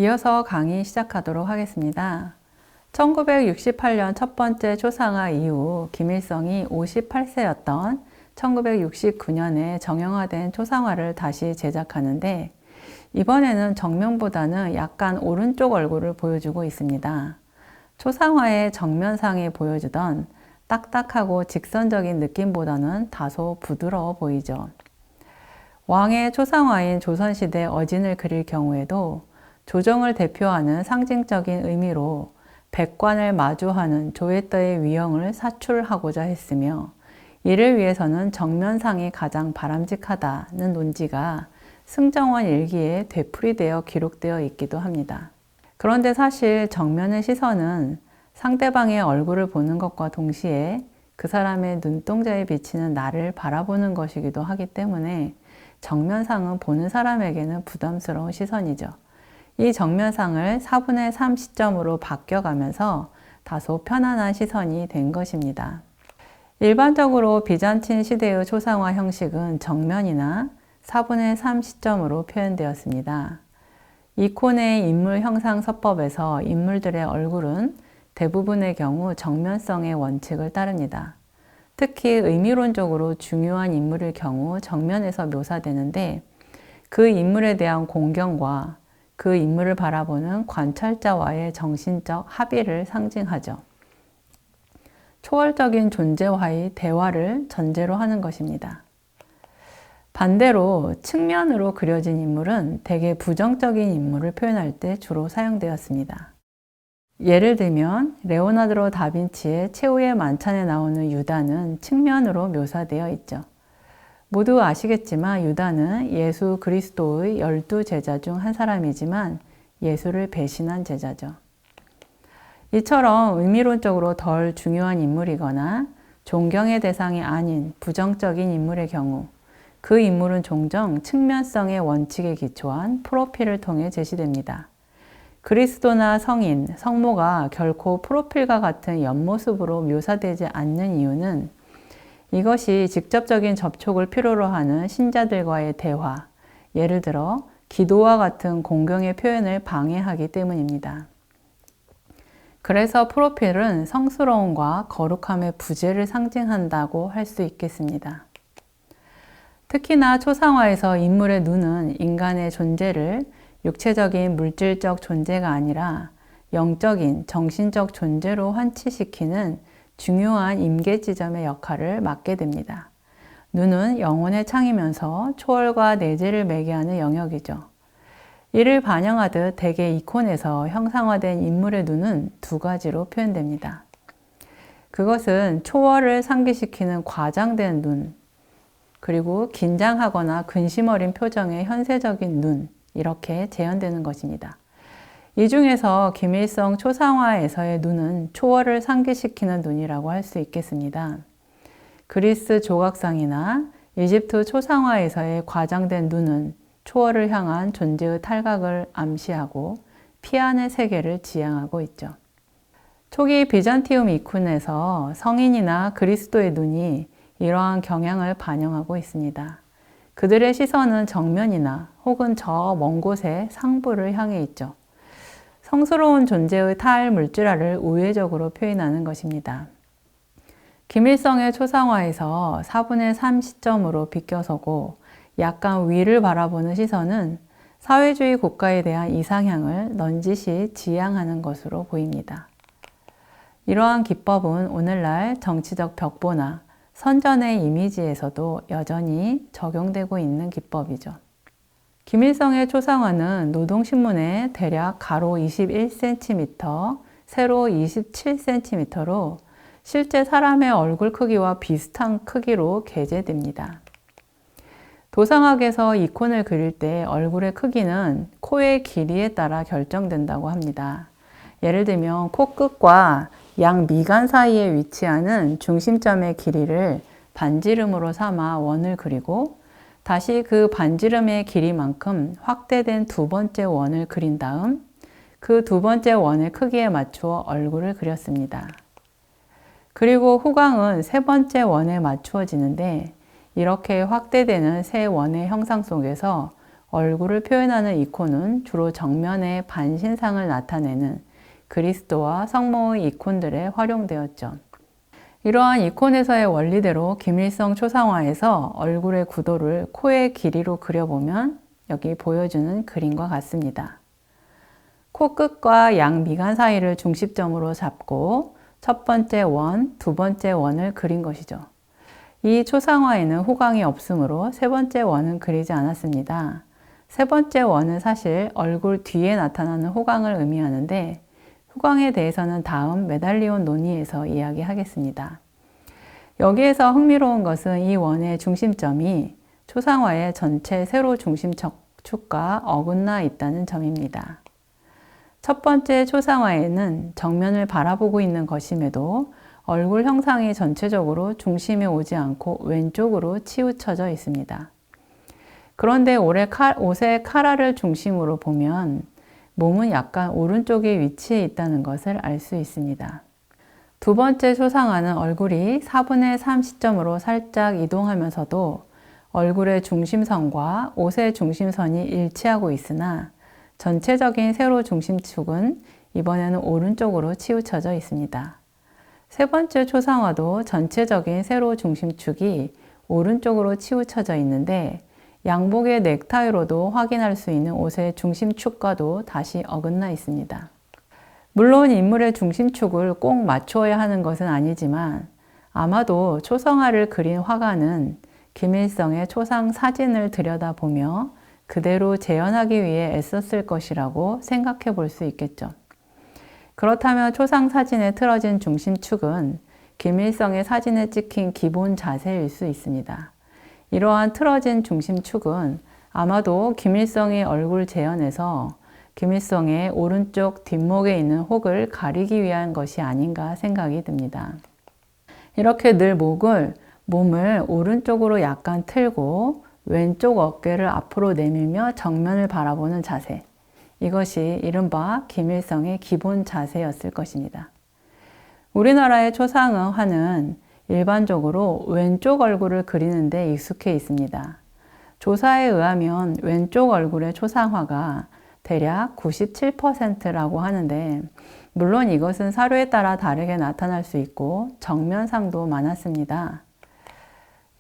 이어서 강의 시작하도록 하겠습니다. 1968년 첫 번째 초상화 이후 김일성이 58세였던 1969년에 정형화된 초상화를 다시 제작하는데 이번에는 정면보다는 약간 오른쪽 얼굴을 보여주고 있습니다. 초상화의 정면상에 보여주던 딱딱하고 직선적인 느낌보다는 다소 부드러워 보이죠. 왕의 초상화인 조선시대 어진을 그릴 경우에도 조정을 대표하는 상징적인 의미로 백관을 마주하는 조회떠의 위형을 사출하고자 했으며 이를 위해서는 정면상이 가장 바람직하다는 논지가 승정원 일기에 되풀이되어 기록되어 있기도 합니다. 그런데 사실 정면의 시선은 상대방의 얼굴을 보는 것과 동시에 그 사람의 눈동자에 비치는 나를 바라보는 것이기도 하기 때문에 정면상은 보는 사람에게는 부담스러운 시선이죠. 이 정면상을 4분의 3 시점으로 바뀌어가면서 다소 편안한 시선이 된 것입니다. 일반적으로 비잔틴 시대의 초상화 형식은 정면이나 4분의 3 시점으로 표현되었습니다. 이콘의 인물 형상 서법에서 인물들의 얼굴은 대부분의 경우 정면성의 원칙을 따릅니다. 특히 의미론적으로 중요한 인물의 경우 정면에서 묘사되는데 그 인물에 대한 공경과 그 인물을 바라보는 관찰자와의 정신적 합의를 상징하죠. 초월적인 존재와의 대화를 전제로 하는 것입니다. 반대로 측면으로 그려진 인물은 대개 부정적인 인물을 표현할 때 주로 사용되었습니다. 예를 들면 레오나르도 다빈치의 최후의 만찬에 나오는 유다는 측면으로 묘사되어 있죠. 모두 아시겠지만 유다는 예수 그리스도의 12제자 중 한 사람이지만 예수를 배신한 제자죠. 이처럼 의미론적으로 덜 중요한 인물이거나 존경의 대상이 아닌 부정적인 인물의 경우 그 인물은 종종 측면성의 원칙에 기초한 프로필을 통해 제시됩니다. 그리스도나 성인, 성모가 결코 프로필과 같은 옆모습으로 묘사되지 않는 이유는 이것이 직접적인 접촉을 필요로 하는 신자들과의 대화, 예를 들어 기도와 같은 공경의 표현을 방해하기 때문입니다. 그래서 프로필은 성스러움과 거룩함의 부재를 상징한다고 할 수 있겠습니다. 특히나 초상화에서 인물의 눈은 인간의 존재를 육체적인 물질적 존재가 아니라 영적인 정신적 존재로 환치시키는 중요한 임계 지점의 역할을 맡게 됩니다. 눈은 영혼의 창이면서 초월과 내재를 매개하는 영역이죠. 이를 반영하듯 대개 이콘에서 형상화된 인물의 눈은 두 가지로 표현됩니다. 그것은 초월을 상기시키는 과장된 눈, 그리고 긴장하거나 근심 어린 표정의 현세적인 눈, 이렇게 재현되는 것입니다. 이 중에서 김일성 초상화에서의 눈은 초월을 상기시키는 눈이라고 할 수 있겠습니다. 그리스 조각상이나 이집트 초상화에서의 과장된 눈은 초월을 향한 존재의 탈각을 암시하고 피안의 세계를 지향하고 있죠. 초기 비잔티움 이콘에서 성인이나 그리스도의 눈이 이러한 경향을 반영하고 있습니다. 그들의 시선은 정면이나 혹은 저 먼 곳의 상부를 향해 있죠. 성스러운 존재의 탈물질화를 우회적으로 표현하는 것입니다. 김일성의 초상화에서 4분의 3 시점으로 비껴서고 약간 위를 바라보는 시선은 사회주의 국가에 대한 이상향을 넌지시 지향하는 것으로 보입니다. 이러한 기법은 오늘날 정치적 벽보나 선전의 이미지에서도 여전히 적용되고 있는 기법이죠. 김일성의 초상화는 노동신문에 대략 가로 21cm, 세로 27cm로 실제 사람의 얼굴 크기와 비슷한 크기로 게재됩니다. 도상학에서 이콘을 그릴 때 얼굴의 크기는 코의 길이에 따라 결정된다고 합니다. 예를 들면 코끝과 양 미간 사이에 위치하는 중심점의 길이를 반지름으로 삼아 원을 그리고 다시 그 반지름의 길이만큼 확대된 두 번째 원을 그린 다음 그 두 번째 원의 크기에 맞추어 얼굴을 그렸습니다. 그리고 후광은 세 번째 원에 맞추어지는데 이렇게 확대되는 세 원의 형상 속에서 얼굴을 표현하는 이콘은 주로 정면의 반신상을 나타내는 그리스도와 성모의 이콘들에 활용되었죠. 이러한 이콘에서의 원리대로 김일성 초상화에서 얼굴의 구도를 코의 길이로 그려보면 여기 보여주는 그림과 같습니다. 코끝과 양 미간 사이를 중심점으로 잡고 첫 번째 원, 두 번째 원을 그린 것이죠. 이 초상화에는 후광이 없으므로 세 번째 원은 그리지 않았습니다. 세 번째 원은 사실 얼굴 뒤에 나타나는 후광을 의미하는데 후광에 대해서는 다음 메달리온 논의에서 이야기하겠습니다. 여기에서 흥미로운 것은 이 원의 중심점이 초상화의 전체 세로 중심축과 어긋나 있다는 점입니다. 첫 번째 초상화에는 정면을 바라보고 있는 것임에도 얼굴 형상이 전체적으로 중심에 오지 않고 왼쪽으로 치우쳐져 있습니다. 그런데 옷의 카라를 중심으로 보면 몸은 약간 오른쪽에 위치해 있다는 것을 알 수 있습니다. 두 번째 초상화는 얼굴이 4분의 3 시점으로 살짝 이동하면서도 얼굴의 중심선과 옷의 중심선이 일치하고 있으나 전체적인 세로 중심축은 이번에는 오른쪽으로 치우쳐져 있습니다. 세 번째 초상화도 전체적인 세로 중심축이 오른쪽으로 치우쳐져 있는데 양복의 넥타이로도 확인할 수 있는 옷의 중심축과도 다시 어긋나 있습니다. 물론 인물의 중심축을 꼭 맞추어야 하는 것은 아니지만 아마도 초상화를 그린 화가는 김일성의 초상 사진을 들여다보며 그대로 재현하기 위해 애썼을 것이라고 생각해 볼 수 있겠죠. 그렇다면 초상 사진에 틀어진 중심축은 김일성의 사진에 찍힌 기본 자세일 수 있습니다. 이러한 틀어진 중심축은 아마도 김일성의 얼굴 재현에서 김일성의 오른쪽 뒷목에 있는 혹을 가리기 위한 것이 아닌가 생각이 듭니다. 이렇게 늘 몸을 오른쪽으로 약간 틀고 왼쪽 어깨를 앞으로 내밀며 정면을 바라보는 자세. 이것이 이른바 김일성의 기본 자세였을 것입니다. 우리나라의 초상화는 일반적으로 왼쪽 얼굴을 그리는데 익숙해 있습니다. 조사에 의하면 왼쪽 얼굴의 초상화가 대략 97%라고 하는데 물론 이것은 사료에 따라 다르게 나타날 수 있고 정면상도 많았습니다.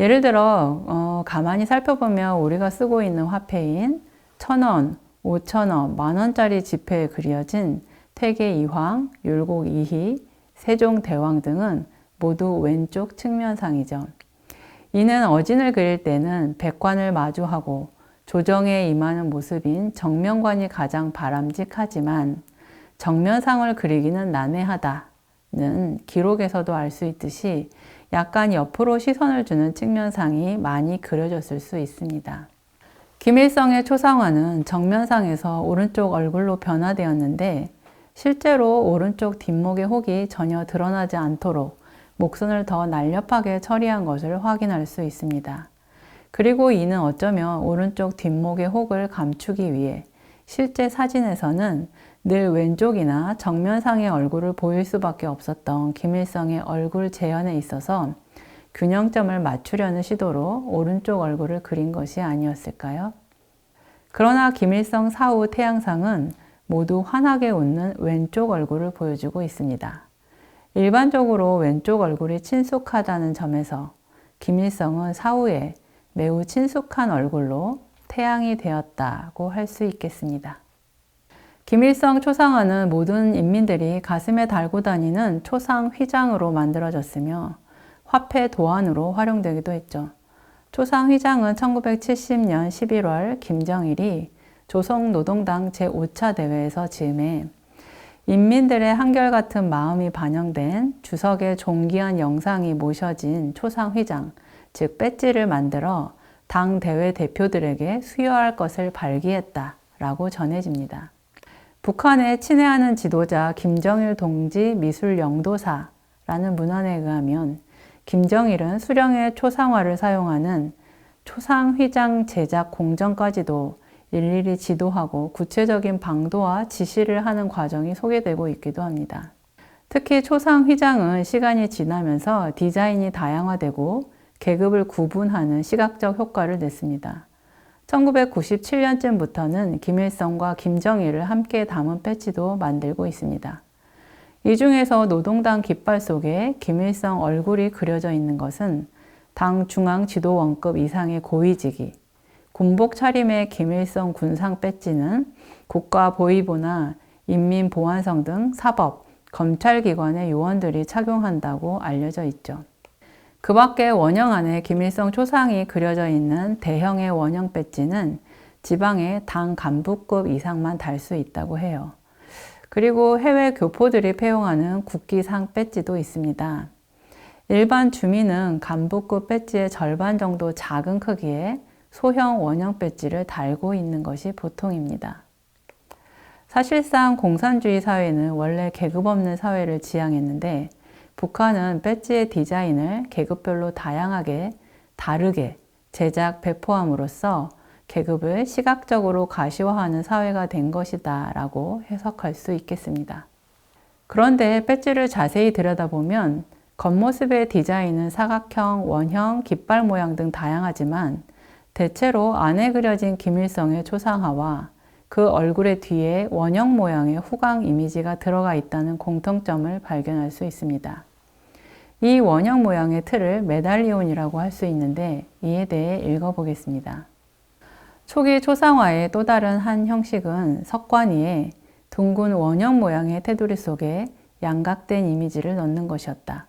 예를 들어 가만히 살펴보면 우리가 쓰고 있는 화폐인 1,000원, 5,000원, 만원짜리 지폐에 그려진 태계 이황, 율곡 이희, 세종대왕 등은 모두 왼쪽 측면상이죠. 이는 어진을 그릴 때는 백관을 마주하고 조정에 임하는 모습인 정면관이 가장 바람직하지만 정면상을 그리기는 난해하다는 기록에서도 알 수 있듯이 약간 옆으로 시선을 주는 측면상이 많이 그려졌을 수 있습니다. 김일성의 초상화는 정면상에서 오른쪽 얼굴로 변화되었는데 실제로 오른쪽 뒷목의 혹이 전혀 드러나지 않도록 목선을 더 날렵하게 처리한 것을 확인할 수 있습니다. 그리고 이는 어쩌면 오른쪽 뒷목의 혹을 감추기 위해 실제 사진에서는 늘 왼쪽이나 정면상의 얼굴을 보일 수밖에 없었던 김일성의 얼굴 재현에 있어서 균형점을 맞추려는 시도로 오른쪽 얼굴을 그린 것이 아니었을까요? 그러나 김일성 사후 태양상은 모두 환하게 웃는 왼쪽 얼굴을 보여주고 있습니다. 일반적으로 왼쪽 얼굴이 친숙하다는 점에서 김일성은 사후에 매우 친숙한 얼굴로 태양이 되었다고 할 수 있겠습니다. 김일성 초상화는 모든 인민들이 가슴에 달고 다니는 초상 휘장으로 만들어졌으며 화폐 도안으로 활용되기도 했죠. 초상 휘장은 1970년 11월 김정일이 조선노동당 제5차 대회에서 즈음해 인민들의 한결같은 마음이 반영된 주석의 존귀한 영상이 모셔진 초상 휘장, 즉 배지를 만들어 당 대회 대표들에게 수여할 것을 발기했다라고 전해집니다. 북한에 친애하는 지도자 김정일 동지 미술 영도사라는 문헌에 의하면 김정일은 수령의 초상화를 사용하는 초상 휘장 제작 공정까지도 일일이 지도하고 구체적인 방도와 지시를 하는 과정이 소개되고 있기도 합니다. 특히 초상 휘장은 시간이 지나면서 디자인이 다양화되고 계급을 구분하는 시각적 효과를 냈습니다. 1997년쯤부터는 김일성과 김정일을 함께 담은 배지도 만들고 있습니다. 이 중에서 노동당 깃발 속에 김일성 얼굴이 그려져 있는 것은 당 중앙 지도원급 이상의 고위직이, 군복 차림의 김일성 군상 배지는 국가보위부나 인민보안성 등 사법, 검찰기관의 요원들이 착용한다고 알려져 있죠. 그 밖에 원형 안에 김일성 초상이 그려져 있는 대형의 원형 배지는 지방의 당 간부급 이상만 달 수 있다고 해요. 그리고 해외 교포들이 폐용하는 국기상 배지도 있습니다. 일반 주민은 간부급 배지의 절반 정도 작은 크기의 소형 원형 배지를 달고 있는 것이 보통입니다. 사실상 공산주의 사회는 원래 계급 없는 사회를 지향했는데 북한은 배지의 디자인을 계급별로 다양하게, 다르게 제작, 배포함으로써 계급을 시각적으로 가시화하는 사회가 된 것이다 라고 해석할 수 있겠습니다. 그런데 배지를 자세히 들여다보면 겉모습의 디자인은 사각형, 원형, 깃발 모양 등 다양하지만 대체로 안에 그려진 김일성의 초상화와 그 얼굴의 뒤에 원형 모양의 후광 이미지가 들어가 있다는 공통점을 발견할 수 있습니다. 이 원형 모양의 틀을 메달리온이라고 할 수 있는데 이에 대해 읽어보겠습니다. 초기 초상화의 또 다른 한 형식은 석관위에 둥근 원형 모양의 테두리 속에 양각된 이미지를 넣는 것이었다.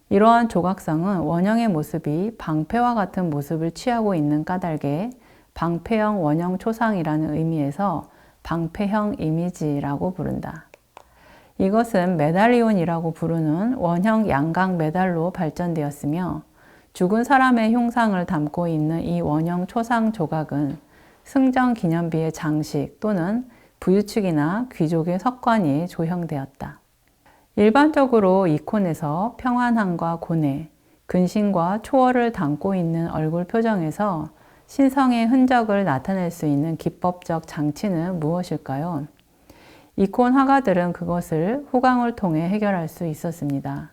이러한 조각상은 원형의 모습이 방패와 같은 모습을 취하고 있는 까닭에 방패형 원형 초상이라는 의미에서 방패형 이미지라고 부른다. 이것은 메달리온이라고 부르는 원형 양각 메달로 발전되었으며 죽은 사람의 흉상을 담고 있는 이 원형 초상 조각은 승전 기념비의 장식 또는 부유축이나 귀족의 석관이 조형되었다. 일반적으로 이콘에서 평안함과 고뇌, 근심과 초월을 담고 있는 얼굴 표정에서 신성의 흔적을 나타낼 수 있는 기법적 장치는 무엇일까요? 이콘 화가들은 그것을 후광을 통해 해결할 수 있었습니다.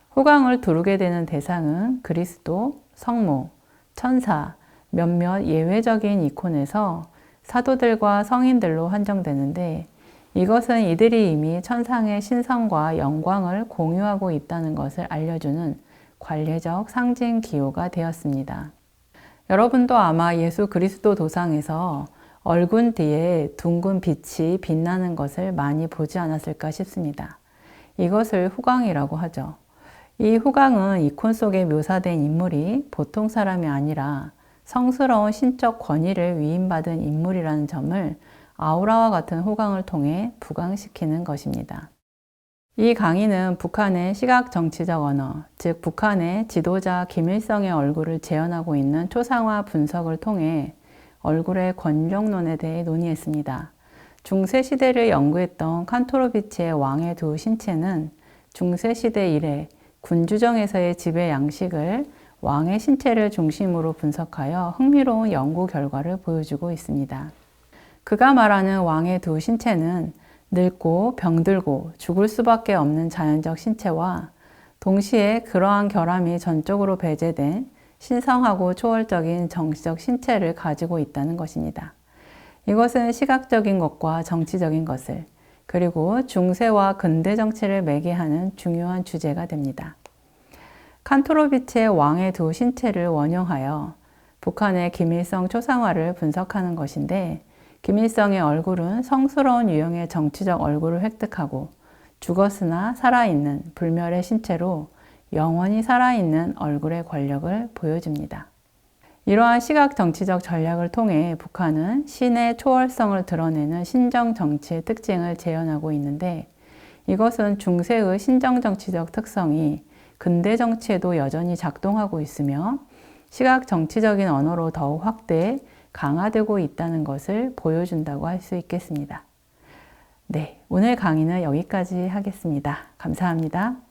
후광을 두르게 되는 대상은 그리스도, 성모, 천사, 몇몇 예외적인 이콘에서 사도들과 성인들로 한정되는데 이것은 이들이 이미 천상의 신성과 영광을 공유하고 있다는 것을 알려주는 관례적 상징 기호가 되었습니다. 여러분도 아마 예수 그리스도 도상에서 얼굴 뒤에 둥근 빛이 빛나는 것을 많이 보지 않았을까 싶습니다. 이것을 후광이라고 하죠. 이 후광은 이콘 속에 묘사된 인물이 보통 사람이 아니라 성스러운 신적 권위를 위임받은 인물이라는 점을 아우라와 같은 후광을 통해 부각시키는 것입니다. 이 강의는 북한의 시각 정치적 언어, 즉 북한의 지도자 김일성의 얼굴을 재현하고 있는 초상화 분석을 통해 얼굴의 권력론에 대해 논의했습니다. 중세시대를 연구했던 칸토로비치의 왕의 두 신체는 중세시대 이래 군주정에서의 지배 양식을 왕의 신체를 중심으로 분석하여 흥미로운 연구 결과를 보여주고 있습니다. 그가 말하는 왕의 두 신체는 늙고 병들고 죽을 수밖에 없는 자연적 신체와 동시에 그러한 결함이 전적으로 배제된 신성하고 초월적인 정치적 신체를 가지고 있다는 것입니다. 이것은 시각적인 것과 정치적인 것을 그리고 중세와 근대 정치를 매개하는 중요한 주제가 됩니다. 칸토로비치의 왕의 두 신체를 원형하여 북한의 김일성 초상화를 분석하는 것인데 김일성의 얼굴은 성스러운 유형의 정치적 얼굴을 획득하고 죽었으나 살아있는 불멸의 신체로 영원히 살아있는 얼굴의 권력을 보여줍니다. 이러한 시각 정치적 전략을 통해 북한은 신의 초월성을 드러내는 신정 정치의 특징을 재현하고 있는데 이것은 중세의 신정 정치적 특성이 근대 정치에도 여전히 작동하고 있으며 시각 정치적인 언어로 더욱 확대, 강화되고 있다는 것을 보여준다고 할 수 있겠습니다. 네, 오늘 강의는 여기까지 하겠습니다. 감사합니다.